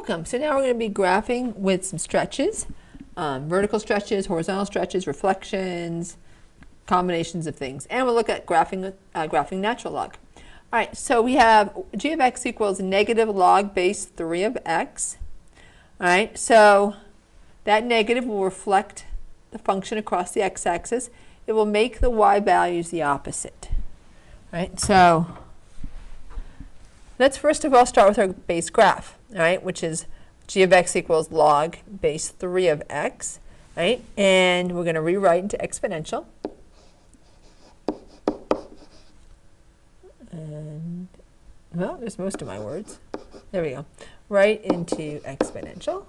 Welcome. So now we're going to be graphing with some stretches, vertical stretches, horizontal stretches, reflections, combinations of things. And we'll look at graphing natural log. All right, so we have g of x equals negative log base 3 of x. All right, so that negative will reflect the function across the x-axis. It will make the y values the opposite. All right, so let's first of all start with our base graph, all right, which is g of x equals log base 3 of x, right? And we're going to rewrite into exponential. And, well, there's most of my words. There we go. Right into exponential.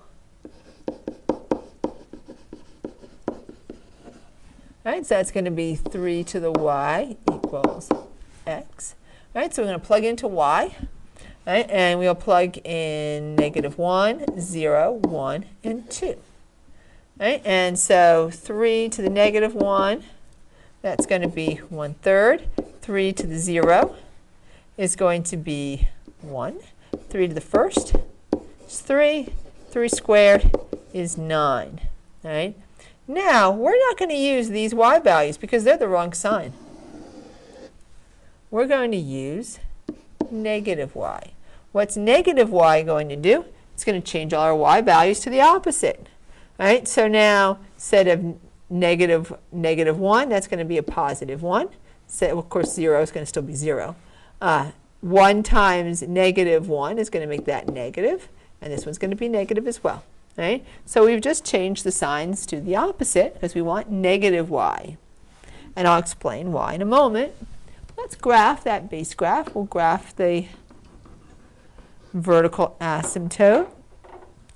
All right, so that's going to be 3 to the y equals x. All right, so we're going to plug into y. Right, and we'll plug in -1, 0, 1, and 2. Right, and so 3 to the -1, that's going to be 1/3. 3 to the 0 is going to be 1. 3 to the first is 3. 3 squared is 9. All right. Now, we're not going to use these y values because they're the wrong sign. We're going to use negative y. What's negative y going to do? It's going to change all our y values to the opposite. All right, so now instead of negative 1, that's going to be a positive 1. So, of course, 0 is going to still be 0. 1 times -1 is going to make that negative, and this one's going to be negative as well. All right, so we've just changed the signs to the opposite because we want negative y. And I'll explain why in a moment. Let's graph that base graph. We'll graph the vertical asymptote.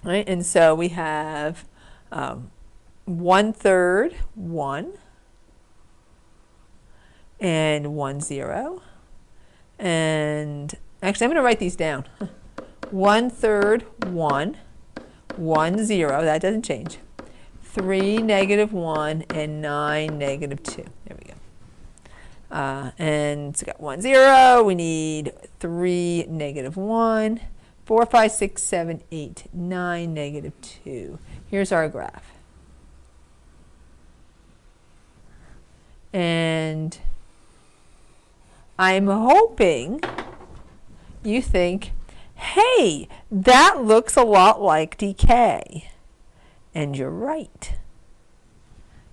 Right? And so we have 1/3, 1, and 1, 0. And actually, I'm going to write these down. 1/3, 1, 1, 0. That doesn't change. 3, -1, and 9, -2. There we go. And so we got 1, 0. We need 3, -1, 4, 5, 6, 7, 8, 9, -2. Here's our graph. And I'm hoping you think, hey, that looks a lot like decay. And you're right.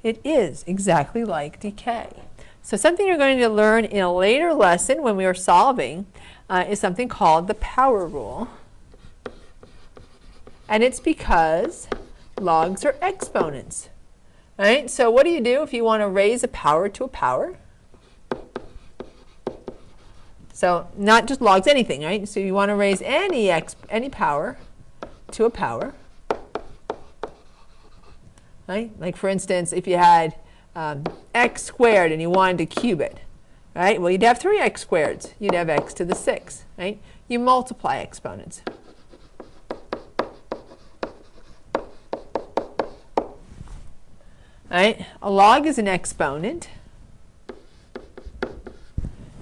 It is exactly like decay. So something you're going to learn in a later lesson when we are solving is something called the power rule. And it's because logs are exponents. Right? So what do you do if you want to raise a power to a power? So not just logs, anything, right? So you want to raise any power to a power. Right? Like for instance, if you had x squared and you wanted to cube it, right? Well, you'd have 3x squareds. You'd have x to the 6, right? You multiply exponents. Right? A log is an exponent.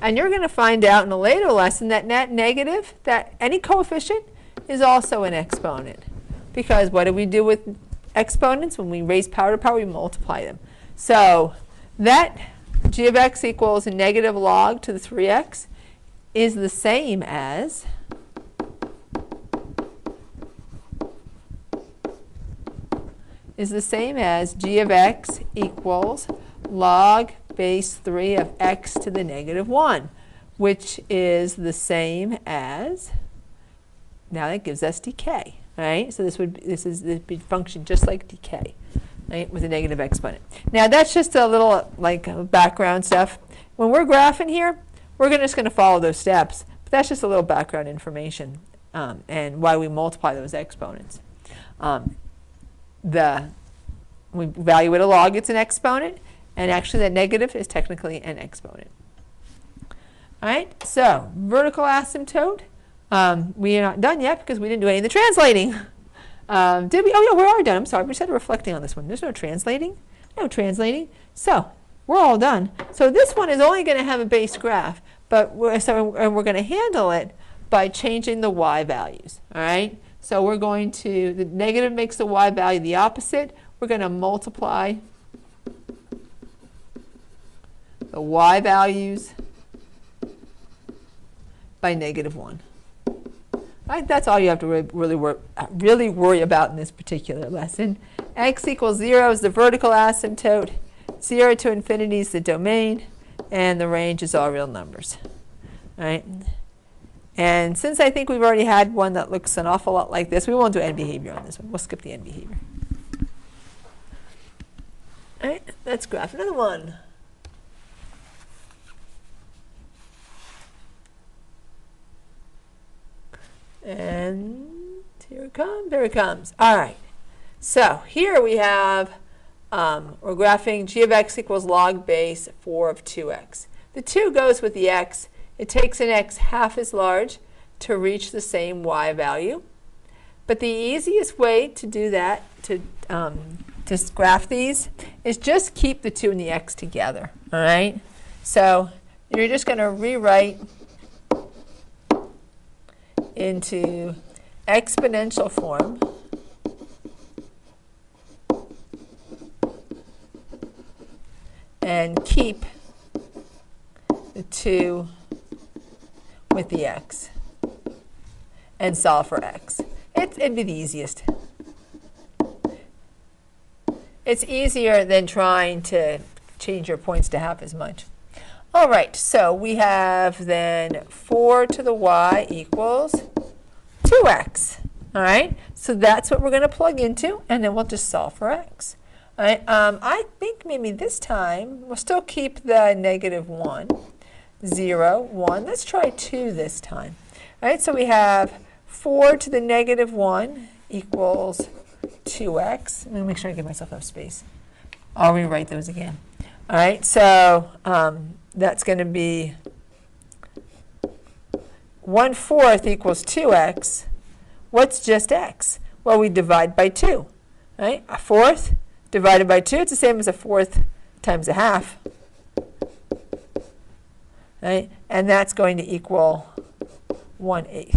And you're going to find out in a later lesson that negative, that any coefficient is also an exponent. Because what do we do with exponents? When we raise power to power, we multiply them. So that g of x equals a negative log to the 3x is the same as g of x equals log base 3 of x to the -1, which is the same as, now that gives us decay. Right? So this would function just like decay, right, with a negative exponent. Now that's just a little like background stuff. When we're graphing here, we're just going to follow those steps. But that's just a little background information and why we multiply those exponents. We evaluate a log, it's an exponent, and actually that negative is technically an exponent. All right, so vertical asymptote. We are not done yet because we didn't do any of the translating. Did we? Oh, yeah, we are done. I'm sorry. We started reflecting on this one. There's no translating. No translating. So we're all done. So this one is only going to have a base graph, but we're going to handle it by changing the y values. All right. So we're going to, the negative makes the y value the opposite. We're going to multiply the y values by -1. Right? That's all you have to really worry about in this particular lesson. X equals 0 is the vertical asymptote. 0 to infinity is the domain. And the range is all real numbers. All right? And since I think we've already had one that looks an awful lot like this, we won't do end behavior on this one. We'll skip the end behavior. All right, let's graph another one. And here it comes, there it comes. All right, so here we have, we're graphing g of x equals log base 4 of 2x. The 2 goes with the x. It takes an x half as large to reach the same y value. But the easiest way to do that, to graph these, is just keep the 2 and the x together. All right? So you're just going to rewrite into exponential form and keep the 2 with the x and solve for x. It'd be the easiest. It's easier than trying to change your points to half as much. All right, so we have then 4 to the y equals 2x. All right, so that's what we're going to plug into, and then we'll just solve for x. All right, I think maybe this time we'll still keep the -1, 0, 1. Let's try 2 this time. All right, so we have 4 to the -1 equals 2x. Let me make sure I give myself enough space. I'll rewrite those again. All right, so that's going to be 1/4 equals 2x. What's just x? Well, we divide by 2. Right? A fourth divided by 2, it's the same as a fourth times a half. Right? And that's going to equal 1/8.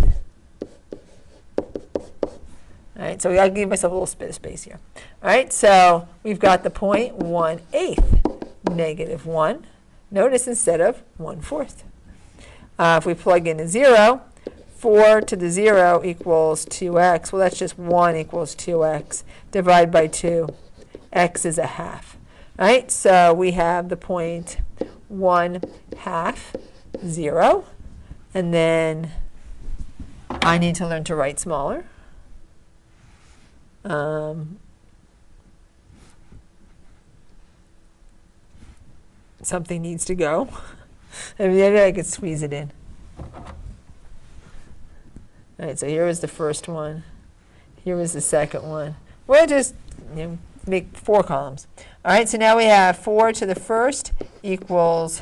All right, so I'll give myself a little bit of space here. All right, so we've got the point 1/8, -1. Notice instead of 1/4. If we plug in a 0, 4 to the 0 equals 2x. Well, that's just 1 equals 2x. Divide by 2. X is a half. All right, so we have the point 1/2, 0. And then I need to learn to write smaller. Something needs to go. Maybe I could squeeze it in. All right, so here was the first one. Here was the second one. We'll just make 4 columns. All right, so now we have 4 to the first equals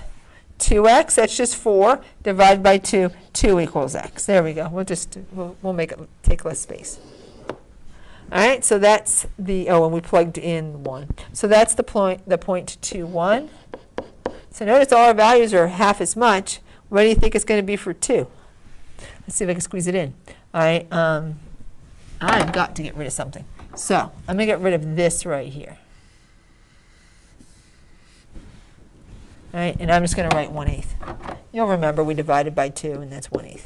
2x. That's just 4 divided by 2. 2 equals x. There we go. We'll make it take less space. All right, so that's the, and we plugged in 1. So that's the point 2, 1. So notice all our values are half as much. What do you think it's going to be for 2? Let's see if I can squeeze it in. All right, I've got to get rid of something. So I'm going to get rid of this right here. All right, and I'm just going to write 1/8. You'll remember we divided by 2, and that's 1/8.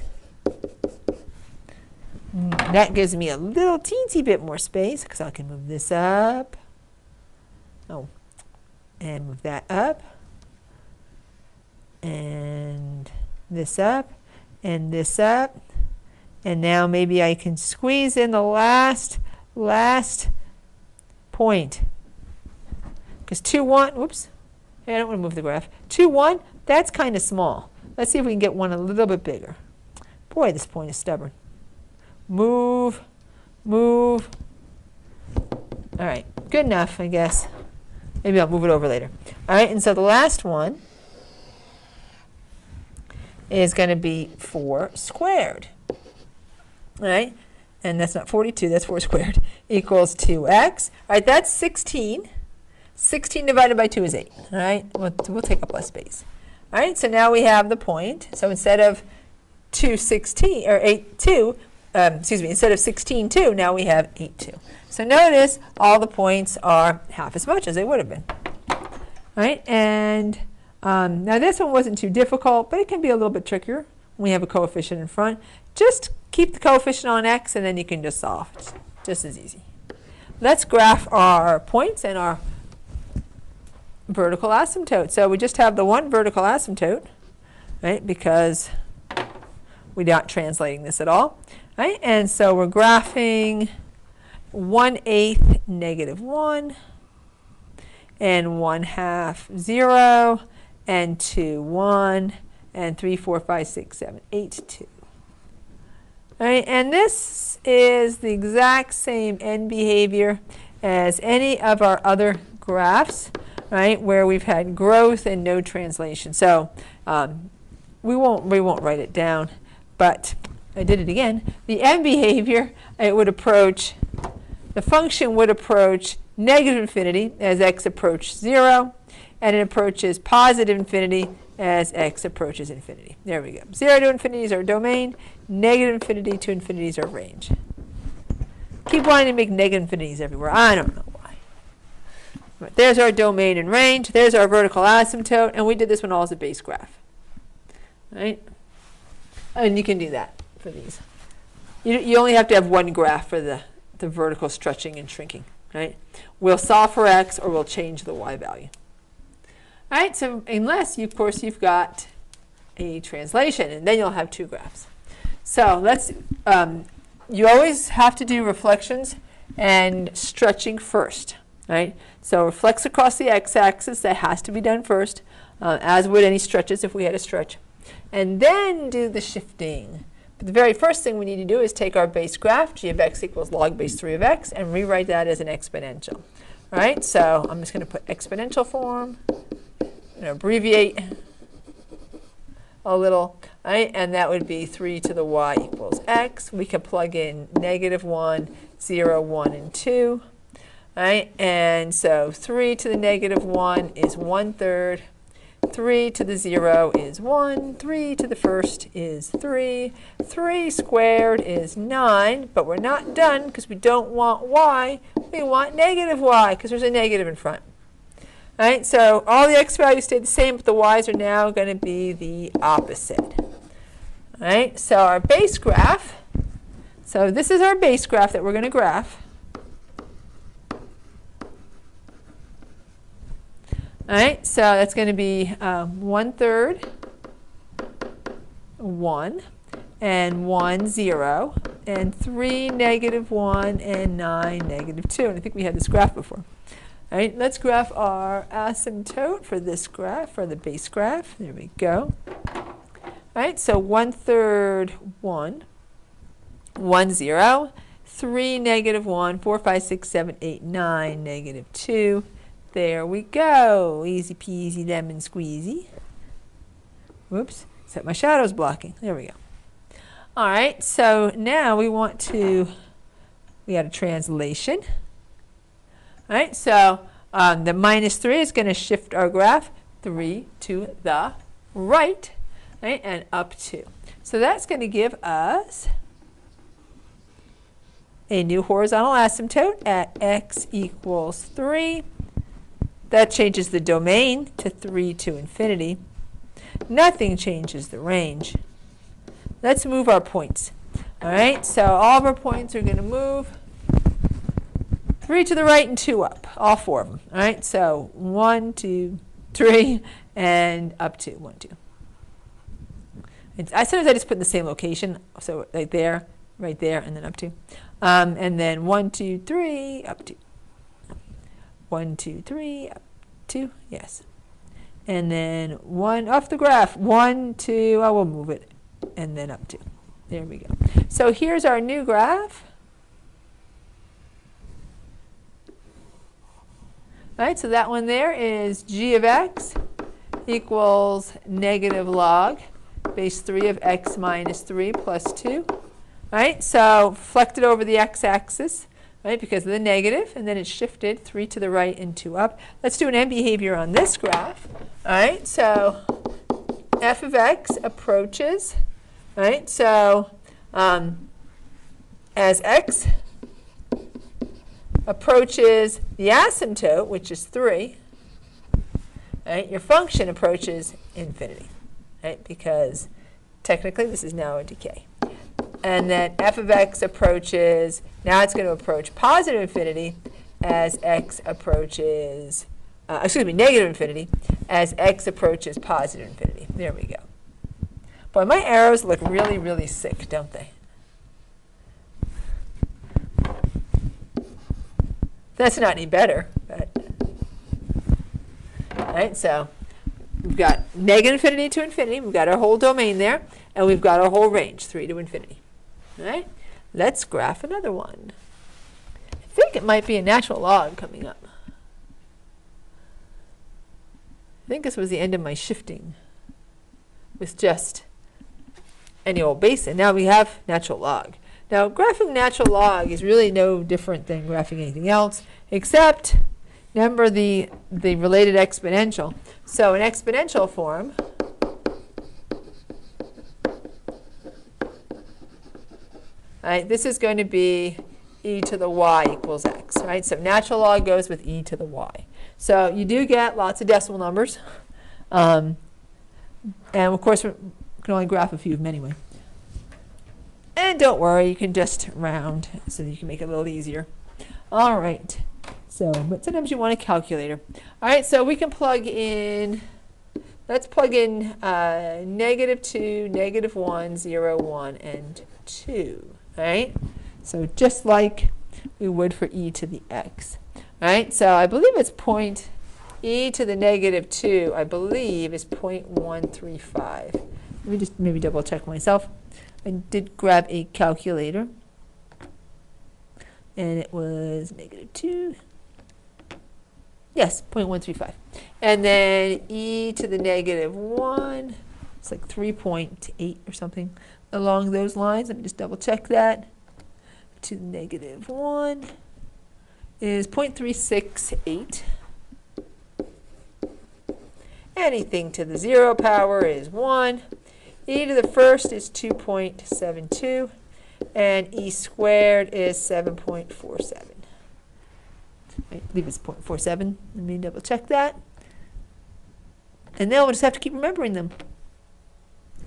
That gives me a little teensy bit more space because I can move this up. Oh, and move that up. And this up. And this up. And now maybe I can squeeze in the last point. Because 2, 1, whoops. I don't want to move the graph. 2, 1, that's kind of small. Let's see if we can get one a little bit bigger. Boy, this point is stubborn. Move, move. All right, good enough, I guess. Maybe I'll move it over later. All right, and so the last one is going to be 4 squared. All right, and that's not 42, that's 4 squared, equals 2x. All right, that's 16. 16 divided by 2 is 8. All right, we'll take up less space. All right, so now we have the point. So instead of 2, 16, or 8, 2, instead of 16, 2, now we have 8, 2. So notice all the points are half as much as they would have been. Right? And now this one wasn't too difficult, but it can be a little bit trickier when we have a coefficient in front. Just keep the coefficient on x, and then you can just solve. It's just as easy. Let's graph our points and our vertical asymptote. So we just have the one vertical asymptote, right, because we're not translating this at all. Right? And so we're graphing 1/8, -1, and 1/2, 0, and 2, 1, and 3, 4, 5, 6, 7, 8, 2. All right, and this is the exact same end behavior as any of our other graphs, right, where we've had growth and no translation. So we won't write it down, but I did it again. The end behavior, the function would approach negative infinity as x approaches 0, and it approaches positive infinity as x approaches infinity. There we go. 0 to infinity is our domain. Negative infinity to infinity is our range. Keep wanting to make negative infinities everywhere. I don't know why. But there's our domain and range. There's our vertical asymptote, and we did this one all as a base graph. Right? And you can do that for these. You only have to have one graph for the vertical stretching and shrinking. Right? We'll solve for x, or we'll change the y value. All right, so unless, of course, you've got a translation, and then you'll have two graphs. So let's, you always have to do reflections and stretching first, right? So reflects across the x-axis, that has to be done first, as would any stretches if we had a stretch. And then do the shifting. But the very first thing we need to do is take our base graph, g of x equals log base 3 of x, and rewrite that as an exponential. All right, so I'm just going to put exponential form, and abbreviate a little, right? And that would be 3 to the y equals x. We can plug in -1, 0, 1, and 2. Right? And so 3 to the -1 is 1/3. 3 to the 0 is 1. 3 to the first is 3. 3 squared is 9. But we're not done because we don't want y. We want negative y because there's a negative in front. All right, so all the x values stay the same, but the y's are now going to be the opposite. All right, so our base graph, so this is our base graph that we're going to graph. All right, so that's going to be 1/3, 1, and 1, 0, and 3, -1, and 9, -2. And I think we had this graph before. All right, let's graph our asymptote for this graph, for the base graph. There we go. All right, so 1/3, 1, 1, 0, 3, -1, 4, 5, 6, 7, 8, 9, -2. There we go. Easy peasy lemon squeezy. Whoops, except my shadow's blocking. There we go. All right, so now we had a translation. All right, so the -3 is going to shift our graph 3 to the right, and up 2. So that's going to give us a new horizontal asymptote at x equals 3. That changes the domain to 3 to infinity. Nothing changes the range. Let's move our points. All right, so all of our points are going to move 3 to the right and 2 up, all 4 of them. All right, so 1, 2, 3, and up 2, 1, 2. Sometimes I just put in the same location, so right there, and then up 2. And then 1, 2, 3, up 2. 1, 2, 3, up 2, yes. And then 1 off the graph, 1, 2, I will move it, and then up 2. There we go. So here's our new graph. All right, so that one there is g of x equals -log base 3 of x minus 3 plus 2. All right, so reflected over the x-axis, right, because of the negative, and then it's shifted 3 to the right and 2 up. Let's do an end behavior on this graph. All right, so f of x approaches, right, so as x approaches the asymptote, which is 3, right, your function approaches infinity, right, because technically this is now a decay. And then f of x approaches, now it's going to approach positive infinity as x approaches, negative infinity as x approaches positive infinity. There we go. Boy, my arrows look really, really sick, don't they? That's not any better. But, all right, so we've got negative infinity to infinity. We've got our whole domain there, and we've got our whole range, 3 to infinity. All right, let's graph another one. I think it might be a natural log coming up. I think this was the end of my shifting with just any old base, and now we have natural log. Now, graphing natural log is really no different than graphing anything else, except remember the related exponential. So in exponential form, right, this is going to be e to the y equals x, right? So natural log goes with e to the y. So you do get lots of decimal numbers. And of course, we can only graph a few of them anyway. And don't worry, you can just round so that you can make it a little easier. All right. So, but sometimes you want a calculator. All right, so we can plug in, let's plug in -2, -1, 0, 1, and 2. All right? So just like we would for e to the x. All right, so I believe it's e to the -2, I believe, is 0.135. Let me just maybe double check myself. I did grab a calculator, and it was -2. Yes, 0.135. And then e to the -1, it's like 3.8 or something along those lines. Let me just double check that. To the -1 is 0.368. Anything to the 0 power is 1. E to the first is 2.72, and e squared is 7.47. I believe it's 0.47. Let me double check that. And then we'll just have to keep remembering them.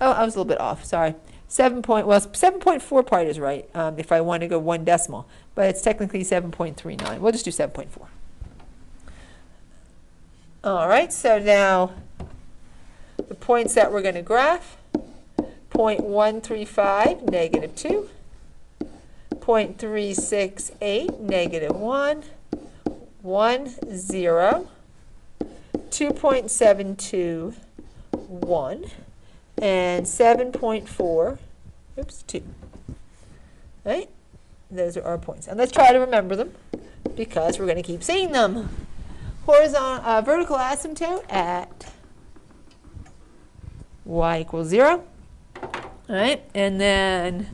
Oh, I was a little bit off, sorry. 7.4 part is right if I want to go one decimal, but it's technically 7.39. We'll just do 7.4. All right, so now the points that we're going to graph: 0.135, -2, 0.368, -1, 1, 0, 2.72, 1, and 7.4, 2. Right? Those are our points. And let's try to remember them because we're going to keep seeing them. Vertical asymptote at y equals 0. All right, and then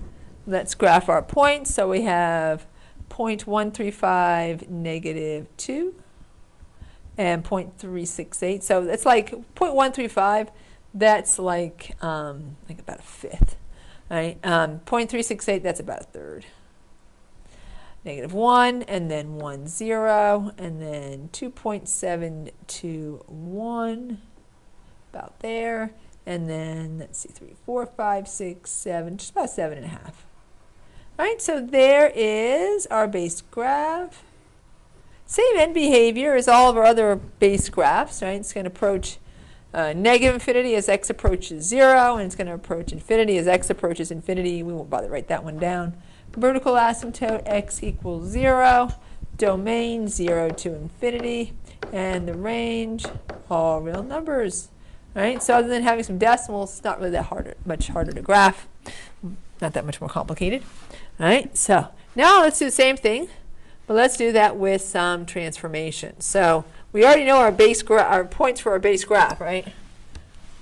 let's graph our points. So we have 0.135, -2, and 0.368. So it's like 0.135. That's like about a fifth. All right, 0.368. That's about a third. -1, and then 1, 0, and then 2.721, about there, and then let's see, 3, 4, 5, 6, 7, just about 7.5. All right, so there is our base graph. Same end behavior as all of our other base graphs, right? It's going to approach negative infinity as x approaches 0, and it's going to approach infinity as x approaches infinity. We won't bother to write that one down. Vertical asymptote, x equals 0, domain 0 to infinity, and the range, all real numbers. Right? So other than having some decimals, it's not really that much harder to graph. Not that much more complicated. All right? So now let's do the same thing, but let's do that with some transformation. So we already know our points for our base graph, right?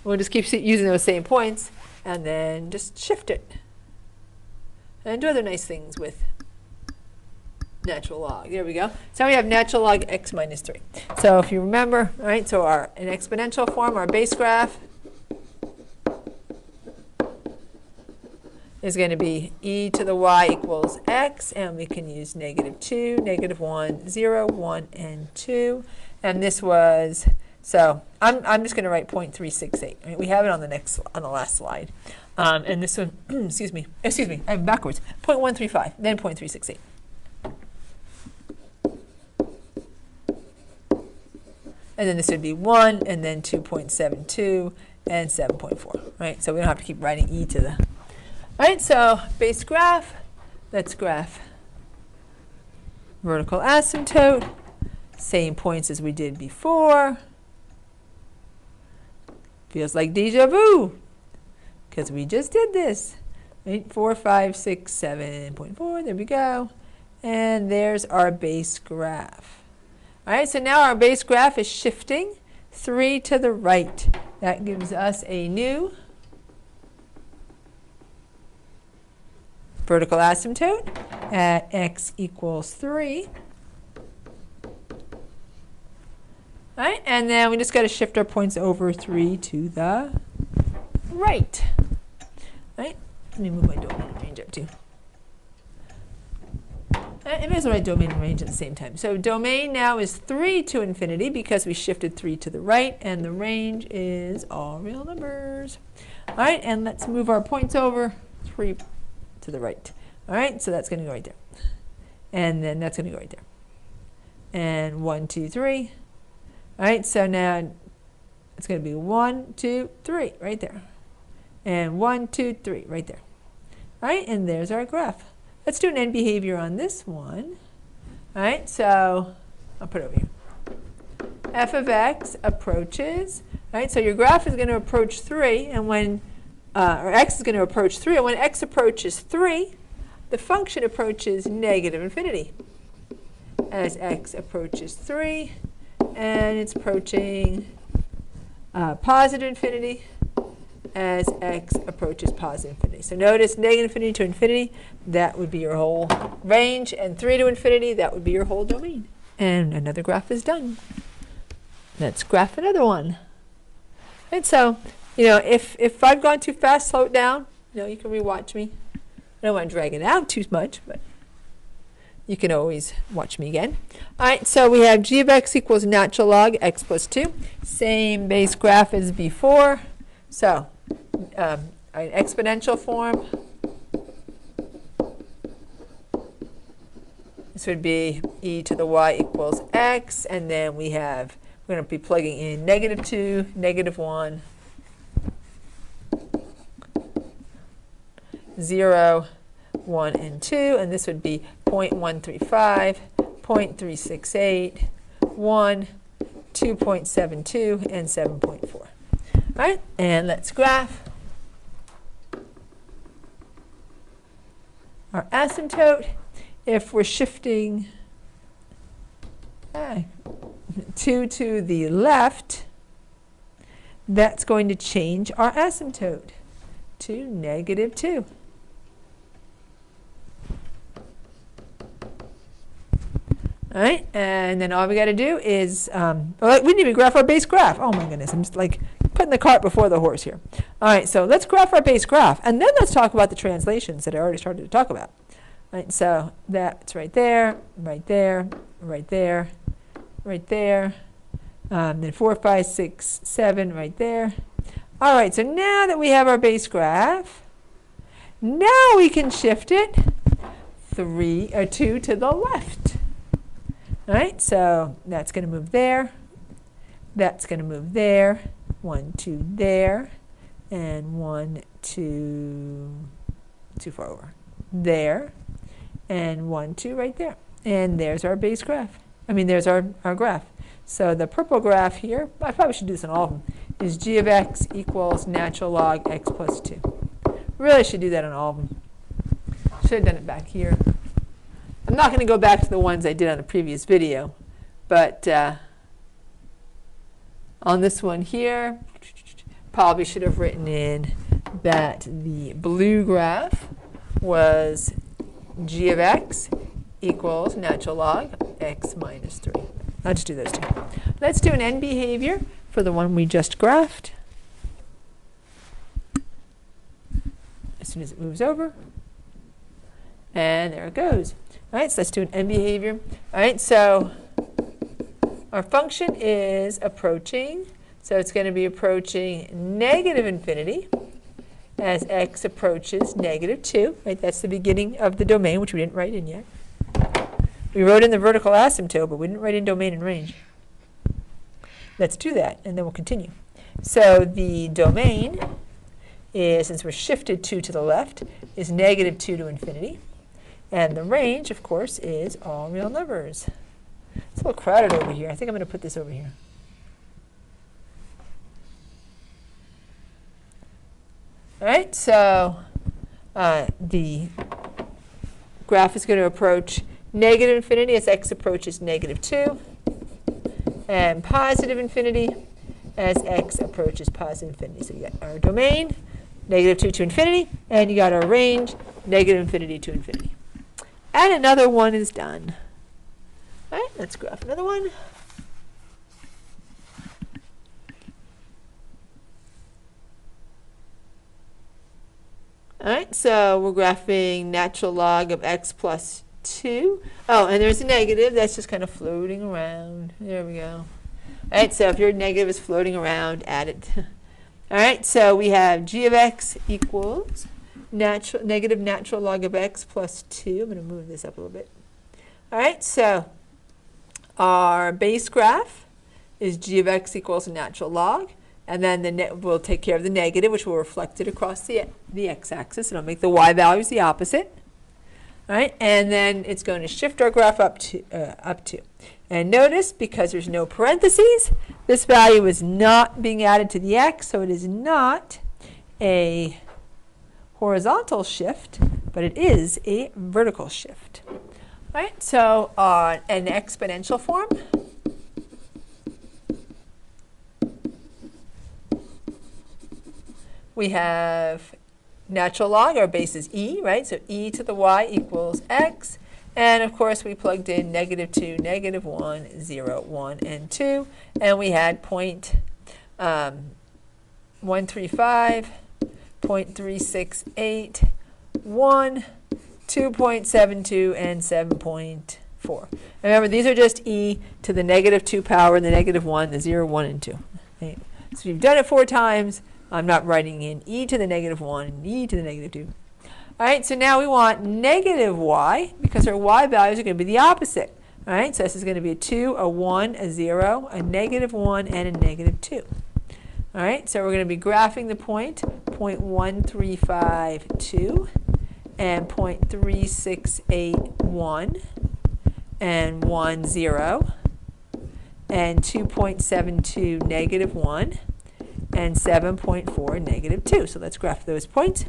We'll just keep using those same points and then just shift it. And do other nice things with natural log. There we go. So we have natural log x minus 3. So if you remember, all right, so in exponential form, our base graph is going to be e to the y equals x, and we can use -2, -1, 0, 1, and 2. And this was, so I'm just going to write 0.368. I mean, we have it on the last slide. And this one, excuse me, I'm backwards. 0.135, then 0.368. And then this would be 1, and then 2.72, and 7.4, right? So we don't have to keep writing e to the. All right, so base graph, let's graph vertical asymptote, same points as we did before. Feels like deja vu, because we just did this. Right? 4, 5, 6, 7.4, there we go. And there's our base graph. All right, so now our base graph is shifting 3 to the right. That gives us a new vertical asymptote at x equals 3. All right, and then we just got to shift our points over 3 to the right. All right, let me move my domain range up too. I may as well write domain and range at the same time. So domain now is 3 to infinity because we shifted 3 to the right, and the range is all real numbers. All right, and let's move our points over 3 to the right. All right, so that's going to go right there. And then that's going to go right there. And 1, 2, 3. All right, so now it's going to be 1, 2, 3 right there. And 1, 2, 3 right there. All right, and there's our graph. Let's do an end behavior on this one. All right, so I'll put it over here. F of x approaches. All right, so your graph is going to approach 3, and when, or x is going to approach 3, and when x approaches 3, the function approaches negative infinity. As x approaches 3, and it's approaching positive infinity as x approaches positive infinity. So notice negative infinity to infinity, that would be your whole range, and 3 to infinity, that would be your whole domain. And another graph is done. Let's graph another one. And so, you know, if I've gone too fast, slow it down. You know, you can rewatch me. I don't want to drag it out too much, but you can always watch me again. All right, so we have g of x equals natural log x plus 2. Same base graph as before. So an exponential form. This would be e to the y equals x, and then we're going to be plugging in -2, -1, 0, 1, and 2, and this would be 0.135, 0.368, 1, 2.72, and 7.4. All right, and let's graph our asymptote. If we're shifting 2 to the left, that's going to change our asymptote to -2. All right, and then all we got to do is, we didn't even graph our base graph. Oh my goodness, I'm just like putting the cart before the horse here. All right, so let's graph our base graph, and then let's talk about the translations that I already started to talk about. All right, so that's right there, right there, right there, right there. Then 4, 5, 6, 7 right there. All right, so now that we have our base graph, now we can shift it 2 to the left. All right, so that's going to move there. That's going to move there. 1, 2 there. And 1, 2, too far over. There. And 1, 2 right there. And there's our base graph. There's our graph. So the purple graph here, I probably should do this on all of them, is g of x equals natural log x plus 2. Really should do that on all of them. Should have done it back here. I'm not going to go back to the ones I did on the previous video, but on this one here, probably should have written in that the blue graph was g of x equals natural log x minus 3. I'll just do those two. Let's do an end behavior for the one we just graphed. soon as it moves over. And there it goes. All right, so let's do an end behavior. All right, so our function is approaching. So it's going to be approaching negative infinity as x approaches negative 2. Right, that's the beginning of the domain, which we didn't write in yet. We wrote in the vertical asymptote, but we didn't write in domain and range. Let's do that, and then we'll continue. So the domain is, since we're shifted 2 to the left, is negative 2 to infinity. And the range, of course, is all real numbers. It's a little crowded over here. I think I'm going to put this over here. All right, so the graph is going to approach negative infinity as x approaches negative 2, and positive infinity as x approaches positive infinity. So you got our domain, negative 2 to infinity, and you got our range, negative infinity to infinity. And another one is done. All right, let's graph another one. All right, so we're graphing natural log of x plus 2. Oh, and there's a negative. That's just kind of floating around. There we go. All right, so if your negative is floating around, add it. All right, so we have g of x equals negative natural log of x plus 2. I'm going to move this up a little bit. All right, so our base graph is g of x equals natural log. And then we'll take care of the negative, which will reflect it across the x-axis. It'll make the y values the opposite. All right, and then it's going to shift our graph up to. And notice, because there's no parentheses, this value is not being added to the x, so it is not a horizontal shift, but it is a vertical shift. All right, so on an exponential form, we have natural log, our base is e, right? So e to the y equals x. And of course, we plugged in negative 2, negative 1, 0, 1, and 2. And we had 0.135, 0.368, 1, 2.72, and 7.4. Remember, these are just e to the negative 2 power, and the negative 1, the 0, 1, and 2. Okay. So if you've done it 4 times, I'm not writing in e to the negative 1 and e to the negative 2. All right, so now we want negative y, because our y values are going to be the opposite. All right, so this is going to be a 2, a 1, a 0, a negative 1, and a negative 2. All right, so we're going to be graphing the point 0.1352 and 0.3681 and 1, 0 and 2.72, negative 1. And 7.4, negative 2. So let's graph those points.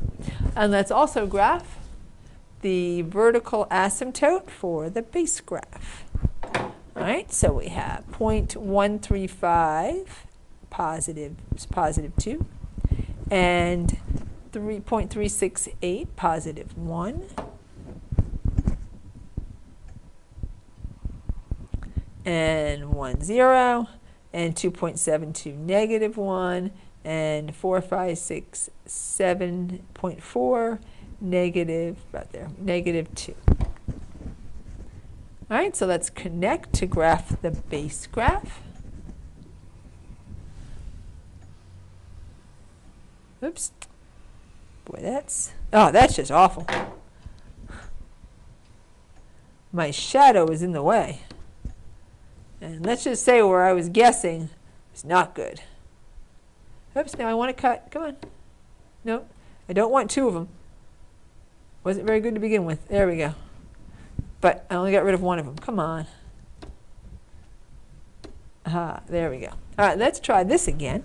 And let's also graph the vertical asymptote for the base graph. All right, so we have 0.135, positive 2, and 3.368, positive 1, and 1, 0. And 2.72, negative 1, and 4, 5, 6, 7.4, negative, about there, negative 2. All right, so let's connect to graph the base graph. Oops. Boy, that's just awful. My shadow is in the way. And let's just say where I was guessing is not good. Oops, now I want to cut. Come on. No, I don't want 2 of them. Wasn't very good to begin with. There we go. But I only got rid of 1 of them. Come on. Aha, there we go. All right, let's try this again.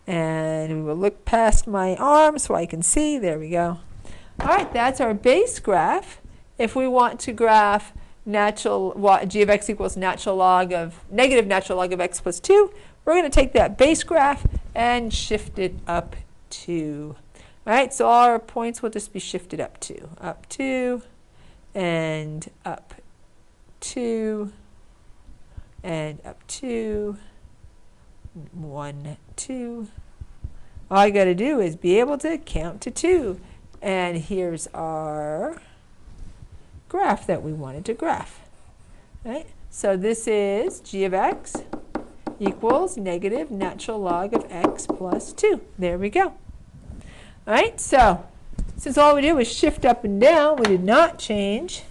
And we will look past my arm so I can see. There we go. All right, that's our base graph. If we want to graph g of x equals negative natural log of x plus 2, we're going to take that base graph and shift it up 2. All right, so all our points will just be shifted up 2, and up 2, and up 2, 1, 2, All I got to do is be able to count to 2. And here's our graph that we wanted to graph. Right? So this is g of x equals negative natural log of x plus 2. There we go. All right, so since all we did was shift up and down, we did not change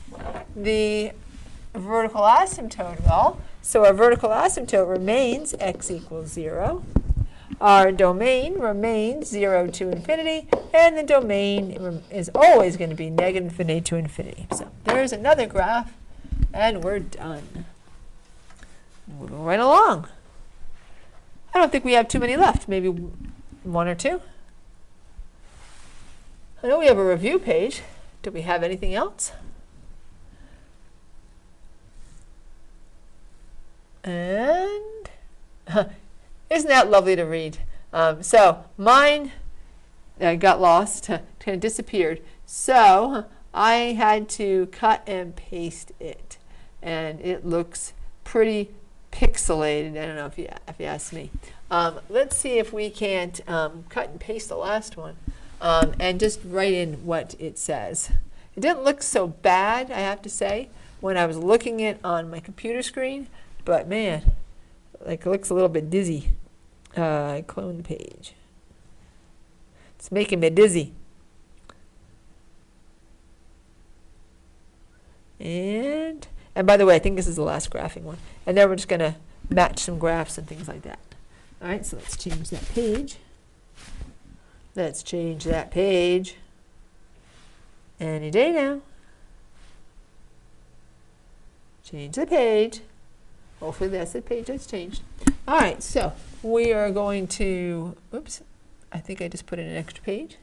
the vertical asymptote at all. So our vertical asymptote remains x equals 0. Our domain remains 0 to infinity, and the domain is always going to be negative infinity to infinity. So there's another graph, and we're done. Moving right along. I don't think we have too many left, maybe 1 or 2. I know we have a review page. Do we have anything else? And isn't that lovely to read? So mine got lost, kind of disappeared. So I had to cut and paste it. And it looks pretty pixelated. I don't know if you ask me. Let's see if we can't cut and paste the last one and just write in what it says. It didn't look so bad, I have to say, when I was looking at it on my computer screen, but man, like it looks a little bit dizzy. I cloned the page. It's making me dizzy. And by the way, I think this is the last graphing one. And then we're just going to match some graphs and things like that. All right, so let's change that page. Let's change that page. Any day now. Change the page. Hopefully that's the page that's changed. All right, so we are going to, oops, I think I just put in an extra page.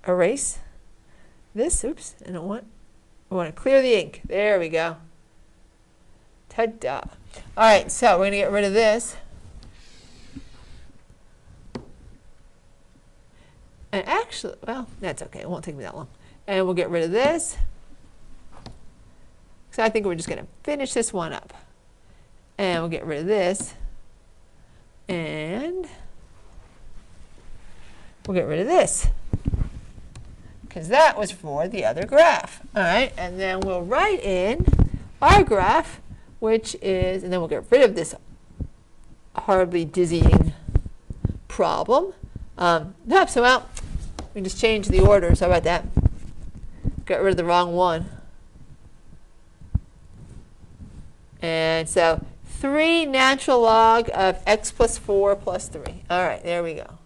Erase this, oops, I want to clear the ink. There we go. Ta-da. All right, so we're going to get rid of this. And actually, well, that's okay. It won't take me that long. And we'll get rid of this. So I think we're just going to finish this one up. And we'll get rid of this. And we'll get rid of this, because that was for the other graph. All right, and then we'll write in our graph, which is, and then we'll get rid of this horribly dizzying problem. So well, we just change the order. So how about that? Got rid of the wrong one. And so 3 natural log of x plus 4 plus 3. All right, there we go.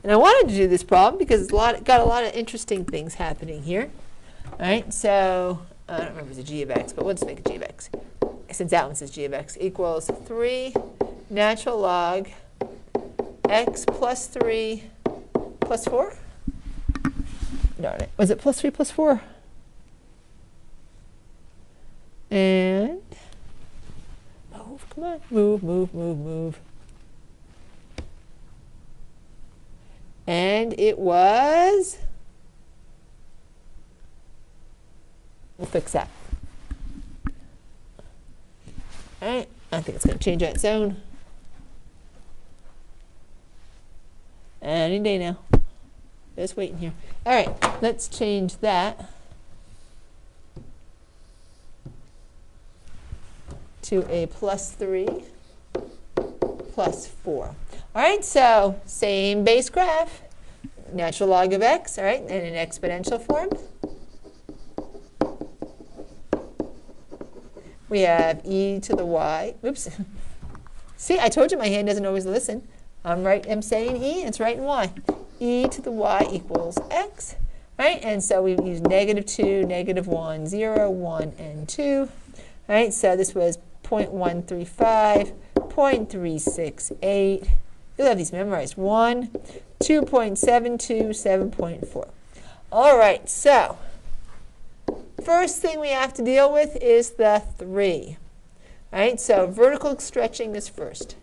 And I wanted to do this problem because it's got a lot of interesting things happening here. All right, so I don't remember if it's a g of x, but we'll just make a g of x. Since that one says g of x equals 3 natural log x plus 3 plus 4? Darn it. Was it plus 3 plus 4? And move, come on, move, move, move, move. And it was, we'll fix that. All right, I think it's going to change on its own. Any day now. Just waiting here. All right, let's change that to a plus 3 plus 4. All right, so same base graph, natural log of x, all right, in an exponential form. We have e to the y. Oops. See, I told you my hand doesn't always listen. I'm saying e, it's writing y. E to the y equals x, right? And so we use -2, -1, 0, 1, and 2. All right, so this was 0.135, 0.368. You'll have these memorized. 1, 2.72, 7.4. All right, so first thing we have to deal with is the 3. All right, so vertical stretching is first.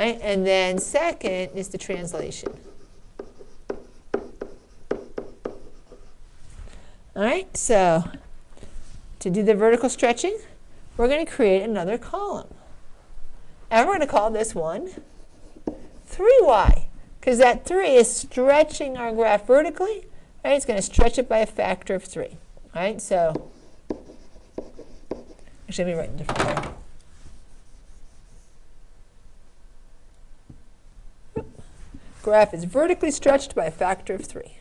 right? And then second is the translation. All right, so to do the vertical stretching, we're going to create another column. And we're going to call this one 3y, because that 3 is stretching our graph vertically. Right? It's going to stretch it by a factor of 3. All right, so actually, let me write in a different way. Graph is vertically stretched by a factor of 3.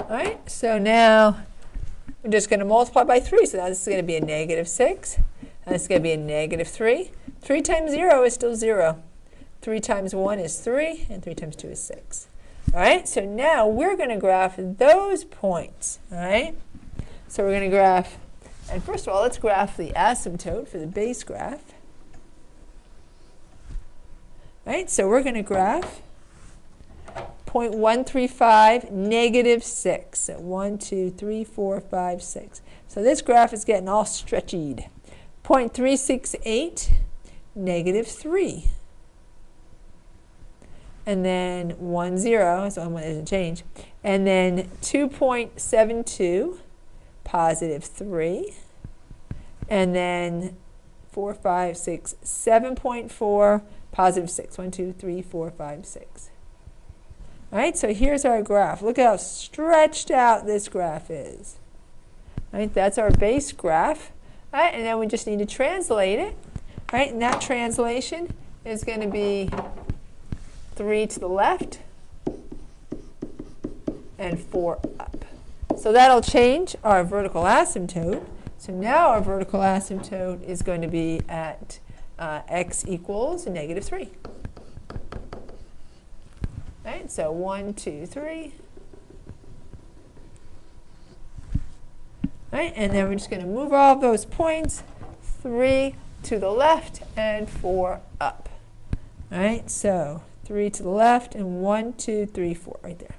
All right, so now we're just going to multiply by 3. So now this is going to be a negative 6. And this is going to be a negative 3. 3 times 0 is still 0. 3 times 1 is 3. And 3 times 2 is 6. All right, so now we're going to graph those points. All right, so we're going to graph, and first of all, let's graph the asymptote for the base graph. All right, so we're going to graph 0.135, negative 6. So 1, 2, 3, 4, 5, 6. So this graph is getting all stretchied. 0.368, negative 3. And then 1, 0, so one doesn't change. And then 2.72, positive 3. And then 4, 5, 6, 7.4, positive 6. 1, 2, 3, 4, 5, 6. All right, so here's our graph. Look how stretched out this graph is. All right, that's our base graph. All right, and then we just need to translate it. All right, and that translation is going to be 3 to the left and 4 up. So that'll change our vertical asymptote. So now our vertical asymptote is going to be at x equals negative 3. Right, so 1, 2, 3. Right, and then we're just going to move all of those points, 3 to the left and 4 up. All right, so 3 to the left and 1, 2, 3, 4 right there.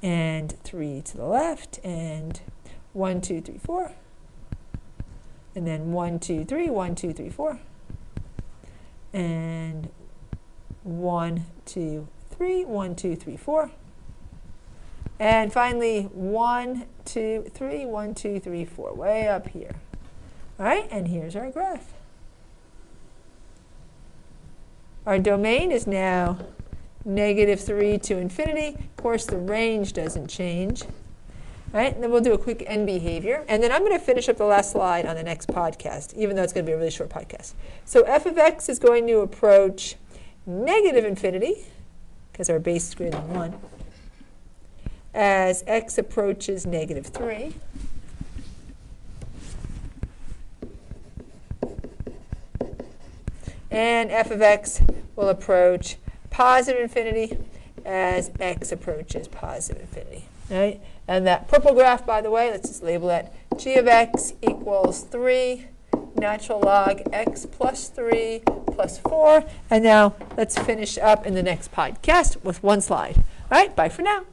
And 3 to the left and 1, 2, 3, 4. And then 1, 2, 3, 1, 2, 3, 4. And 1, 2, 3, 1, 2, 3, 4. And finally, 1, 2, 3, 1, 2, 3, 4, way up here. All right, and here's our graph. Our domain is now negative 3 to infinity. Of course, the range doesn't change. All right, and then we'll do a quick end behavior. And then I'm going to finish up the last slide on the next podcast, even though it's going to be a really short podcast. So f of x is going to approach negative infinity, because our base is greater than 1, as x approaches negative 3. And f of x will approach positive infinity as x approaches positive infinity. Right? And that purple graph, by the way, let's just label that g of x equals 3 natural log x plus 3 plus 4. And now let's finish up in the next podcast with one slide. All right, bye for now.